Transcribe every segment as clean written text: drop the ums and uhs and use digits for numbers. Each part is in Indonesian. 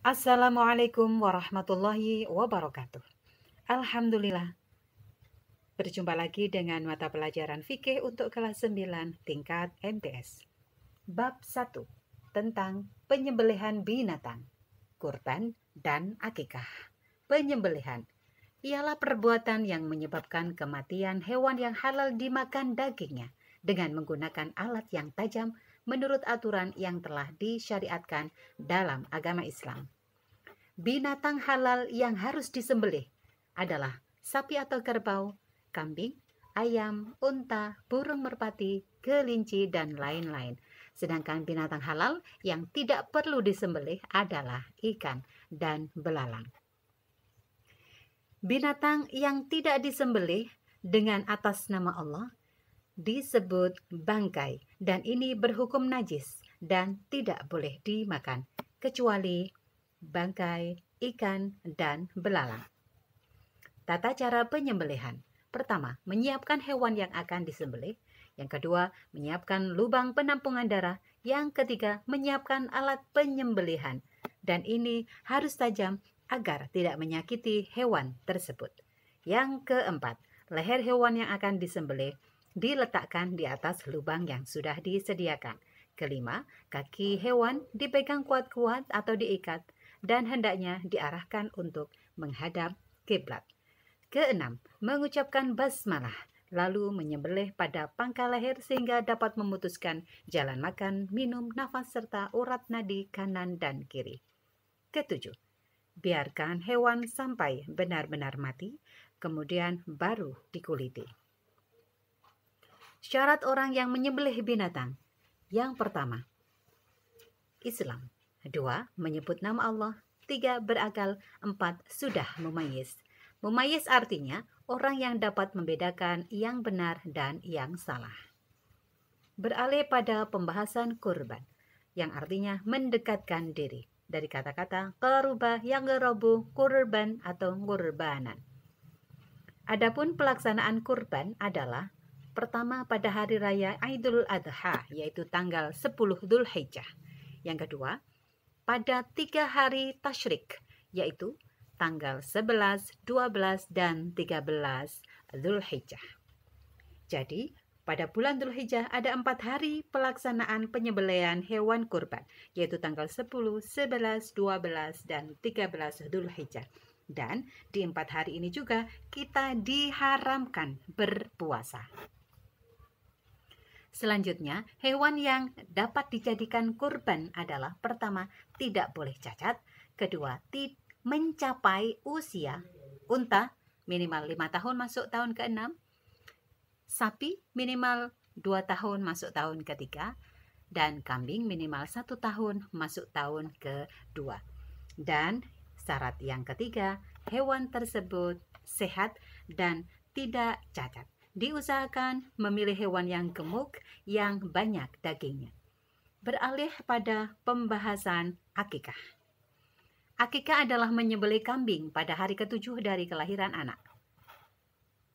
Assalamualaikum warahmatullahi wabarakatuh. Alhamdulillah, berjumpa lagi dengan mata pelajaran fikih untuk kelas 9 tingkat MTS. Bab 1 tentang penyembelihan binatang, kurban dan akikah. Penyembelihan ialah perbuatan yang menyebabkan kematian hewan yang halal dimakan dagingnya dengan menggunakan alat yang tajam menurut aturan yang telah disyariatkan dalam agama Islam. Binatang halal yang harus disembelih adalah sapi atau kerbau, kambing, ayam, unta, burung merpati, kelinci, dan lain-lain. Sedangkan binatang halal yang tidak perlu disembelih adalah ikan dan belalang. Binatang yang tidak disembelih dengan atas nama Allah disebut bangkai, dan ini berhukum najis dan tidak boleh dimakan, kecuali bangkai, ikan, dan belalang. Tata cara penyembelihan. Pertama, menyiapkan hewan yang akan disembelih. Yang kedua, menyiapkan lubang penampungan darah. Yang ketiga, menyiapkan alat penyembelihan. Dan ini harus tajam agar tidak menyakiti hewan tersebut. Yang keempat, leher hewan yang akan disembelih diletakkan di atas lubang yang sudah disediakan. Kelima, kaki hewan dipegang kuat-kuat atau diikat dan hendaknya diarahkan untuk menghadap kiblat. Keenam, mengucapkan basmalah, lalu menyembelih pada pangkal leher sehingga dapat memutuskan jalan makan, minum, nafas, serta urat nadi kanan dan kiri. Ketujuh, biarkan hewan sampai benar-benar mati, kemudian baru dikuliti. Syarat orang yang menyembelih binatang. Yang pertama, Islam. 2. Menyebut nama Allah. 3. Berakal. 4. Sudah mumayyiz. Mumayyiz artinya orang yang dapat membedakan yang benar dan yang salah. Beralih pada pembahasan kurban, yang artinya mendekatkan diri, dari kata-kata qaruba yang gerobu, kurban atau kurbanan. Adapun pelaksanaan kurban adalah pertama pada hari raya Idul Adha, yaitu tanggal 10 Dzulhijjah. Yang kedua, pada 3 hari tasyrik, yaitu tanggal 11, 12, dan 13 Dzulhijjah. Jadi, pada bulan Dzulhijjah ada 4 hari pelaksanaan penyembelihan hewan kurban, yaitu tanggal 10, 11, 12, dan 13 Dzulhijjah. Dan di 4 hari ini juga kita diharamkan berpuasa. Selanjutnya, hewan yang dapat dijadikan kurban adalah pertama, tidak boleh cacat, kedua, mencapai usia. Unta minimal 5 tahun masuk tahun ke-6, sapi minimal 2 tahun masuk tahun ke-3, dan kambing minimal 1 tahun masuk tahun ke-2. Dan syarat yang ketiga, hewan tersebut sehat dan tidak cacat. Diusahakan memilih hewan yang gemuk yang banyak dagingnya. Beralih pada pembahasan akikah. Akikah adalah menyembelih kambing pada hari ke-7 dari kelahiran anak,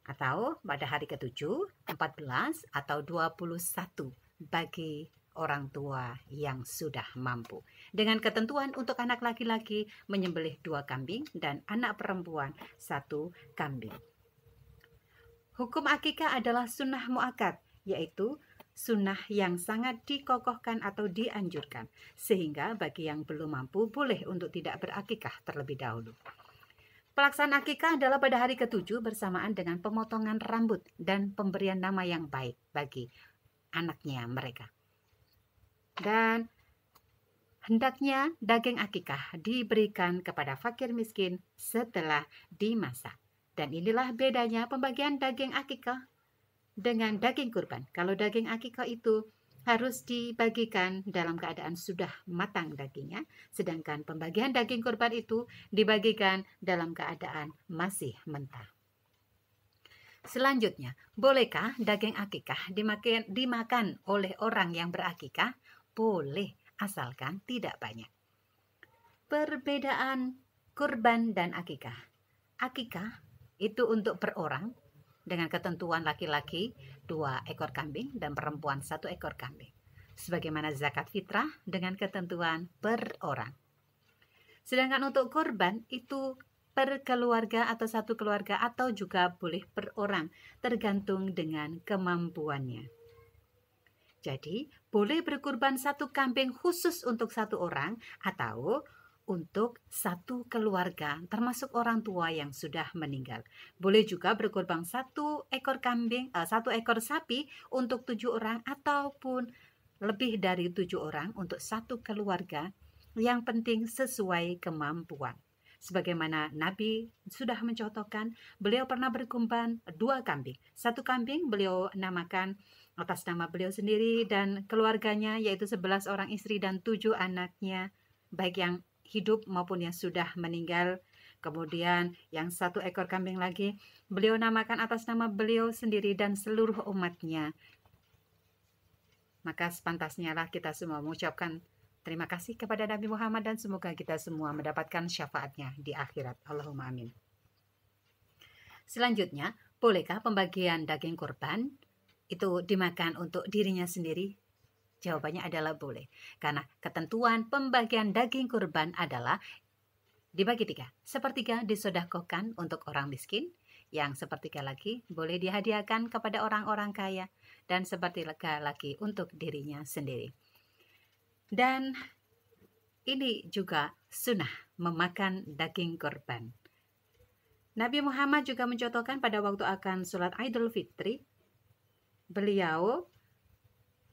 atau pada hari ke-7, 14, atau 21 bagi orang tua yang sudah mampu. Dengan ketentuan untuk anak laki-laki menyembelih 2 kambing dan anak perempuan 1 kambing. Hukum akikah adalah sunnah muakkad, yaitu sunnah yang sangat dikokohkan atau dianjurkan, sehingga bagi yang belum mampu boleh untuk tidak berakikah terlebih dahulu. Pelaksanaan akikah adalah pada hari ke-7 bersamaan dengan pemotongan rambut dan pemberian nama yang baik bagi anaknya mereka. Dan hendaknya daging akikah diberikan kepada fakir miskin setelah dimasak. Dan inilah bedanya pembagian daging akikah dengan daging kurban. Kalau daging akikah itu harus dibagikan dalam keadaan sudah matang dagingnya, sedangkan pembagian daging kurban itu dibagikan dalam keadaan masih mentah. Selanjutnya, bolehkah daging akikah dimakan oleh orang yang berakikah? Boleh, asalkan tidak banyak. Perbedaan kurban dan akikah. Akikah itu untuk per orang, dengan ketentuan laki-laki 2 ekor kambing dan perempuan 1 ekor kambing. Sebagaimana zakat fitrah dengan ketentuan per orang. Sedangkan untuk kurban itu per keluarga atau satu keluarga atau juga boleh per orang, tergantung dengan kemampuannya. Jadi boleh berkurban satu kambing khusus untuk satu orang atau untuk satu keluarga, termasuk orang tua yang sudah meninggal. Boleh juga berkurban satu ekor kambing, satu ekor sapi untuk 7 orang ataupun lebih dari 7 orang untuk satu keluarga. Yang penting sesuai kemampuan. Sebagaimana Nabi sudah mencontohkan, beliau pernah berkurban 2 kambing. Satu kambing beliau namakan atas nama beliau sendiri dan keluarganya, yaitu 11 orang istri dan 7 anaknya, baik yang hidup maupun yang sudah meninggal. Kemudian yang satu ekor kambing lagi beliau namakan atas nama beliau sendiri dan seluruh umatnya. Maka sepantasnya lah kita semua mengucapkan terima kasih kepada Nabi Muhammad dan semoga kita semua mendapatkan syafaatnya di akhirat. Allahumma amin. Selanjutnya, bolehkah pembagian daging kurban itu dimakan untuk dirinya sendiri? Jawabannya adalah boleh. Karena ketentuan pembagian daging kurban adalah dibagi 3. Sepertiga disedekahkan untuk orang miskin, yang sepertiga lagi boleh dihadiahkan kepada orang-orang kaya, dan sepertiga lagi untuk dirinya sendiri. Dan ini juga sunnah memakan daging kurban. Nabi Muhammad juga mencontohkan pada waktu akan sholat Idul Fitri, beliau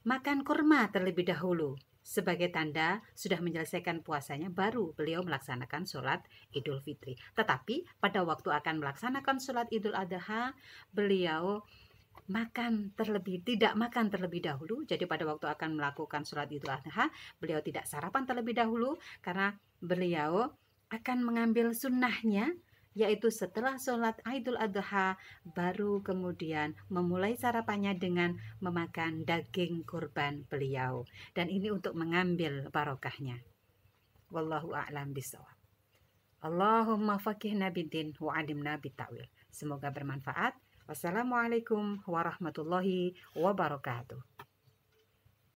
makan kurma terlebih dahulu. Sebagai tanda sudah menyelesaikan puasanya, baru beliau melaksanakan sholat Idul Fitri. Tetapi pada waktu akan melaksanakan sholat Idul Adha, beliau tidak makan terlebih dahulu. Jadi pada waktu akan melakukan sholat Idul Adha, beliau tidak sarapan terlebih dahulu karena beliau akan mengambil sunnahnya, yaitu setelah sholat Idul Adha baru kemudian memulai sarapannya dengan memakan daging kurban beliau. Dan ini untuk mengambil barokahnya. Wallahu a'lam bishawab. Allahumma faqihna bid-din wa 'allimna bit-ta'wil. Semoga bermanfaat. Wassalamualaikum warahmatullahi wabarakatuh.